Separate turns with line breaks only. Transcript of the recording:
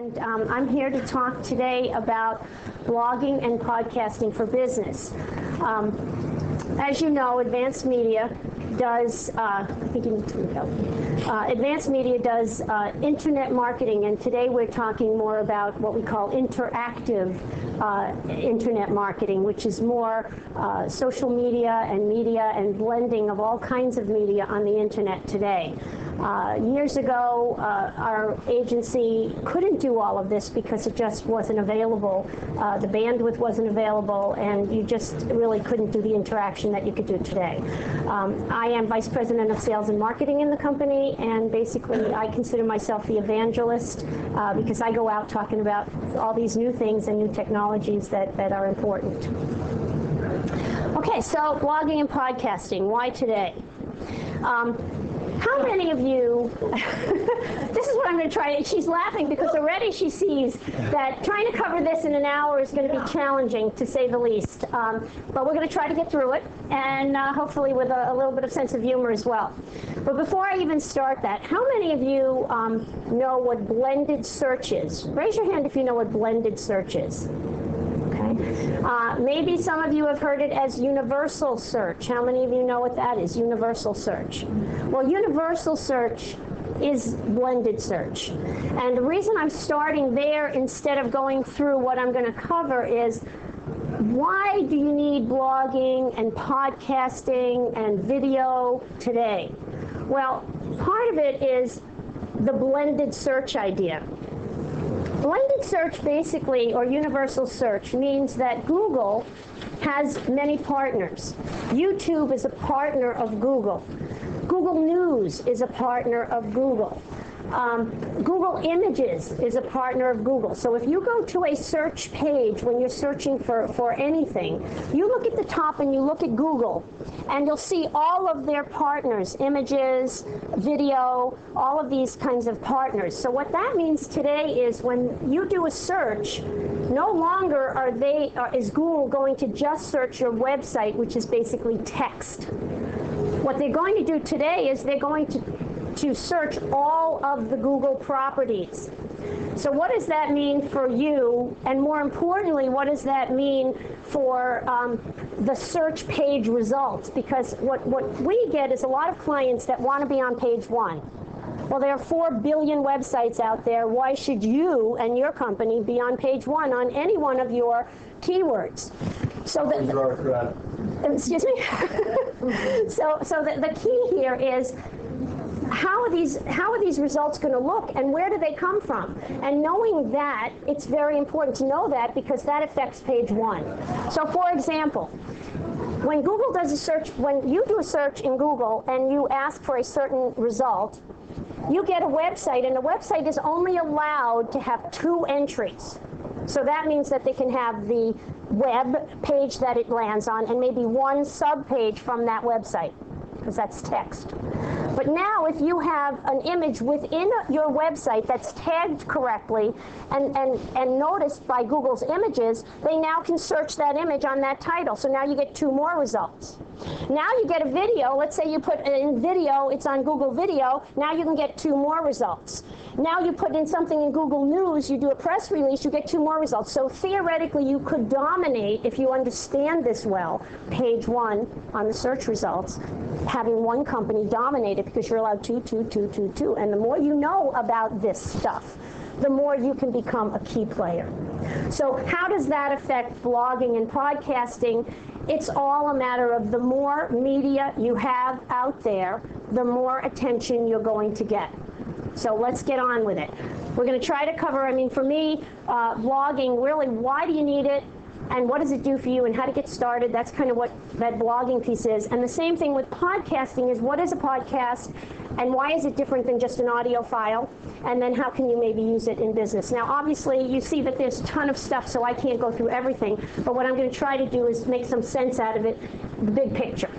And I'm here to talk today about blogging and podcasting for business. As you know, Advanced Media does, Advanced Media does internet marketing, and today we're talking more about what we call interactive internet marketing, which is more social media and blending of all kinds of media on the internet today. Years ago, our agency couldn't do all of this because it just wasn't available. The bandwidth wasn't available, and you just really couldn't do the interaction that you could do today. I am Vice President of Sales and Marketing in the company, and basically I consider myself the evangelist because I go out talking about all these new things and new technologies that are important. Okay, so blogging and podcasting, why today? How many of you, this is what I'm going to try, she's laughing because already she sees that trying to cover this in an hour is going to be challenging, to say the least. But we're going to try to get through it, and hopefully with a little bit of sense of humor as well. But before I even start that, how many of you know what blended search is? Raise your hand if you know what blended search is. Maybe some of you have heard it as universal search. How many of you know what that is, universal search? Well, universal search is blended search. And the reason I'm starting there instead of going through what I'm going to cover is, why do you need blogging and podcasting and video today? Well, part of it is the blended search idea. Blended search basically, or universal search, means that Google has many partners. YouTube is a partner of Google. Google News is a partner of Google. Google Images is a partner of Google. So if you go to a search page when you're searching for anything, you look at the top and you look at Google, and you'll see all of their partners, images, video, all of these kinds of partners. So what that means today is when you do a search, no longer is Google going to just search your website, which is basically text. What they're going to do today is they're going to search all of the Google properties. So what does that mean for you? And more importantly, what does that mean for the search page results? Because what we get is a lot of clients that want to be on page one. Well, there are 4 billion websites out there. Why should you and your company be on page one on any one of your keywords? So excuse me? so the key here is, how are these results going to look, and where do they come from? And knowing that, it's very important to know that, because that affects page one. So for example, when Google does a search, when you do a search in Google and you ask for a certain result, you get a website, and the website is only allowed to have 2 entries. So that means that they can have the web page that it lands on and maybe 1 sub-page from that website, because that's text. But now if you have an image within your website that's tagged correctly and noticed by Google's images, they now can search that image on that title. So now you get 2 more results. Now you get a video. Let's say you put in video, it's on Google Video. Now you can get 2 more results. Now you put in something in Google News, you do a press release, you get 2 more results. So theoretically, you could dominate, if you understand this well, page 1 on the search results, having one company dominate it, because you're allowed 2, 2, 2, 2, 2. And the more you know about this stuff, the more you can become a key player. So how does that affect blogging and podcasting? It's all a matter of the more media you have out there, the more attention you're going to get. So let's get on with it. We're going to try to cover, for me, blogging, really, why do you need it? And what does it do for you, and how to get started? That's kind of what that blogging piece is. And the same thing with podcasting is, what is a podcast, and why is it different than just an audio file? And then how can you maybe use it in business? Now, obviously, you see that there's a ton of stuff, so I can't go through everything. But what I'm going to try to do is make some sense out of it, the big picture.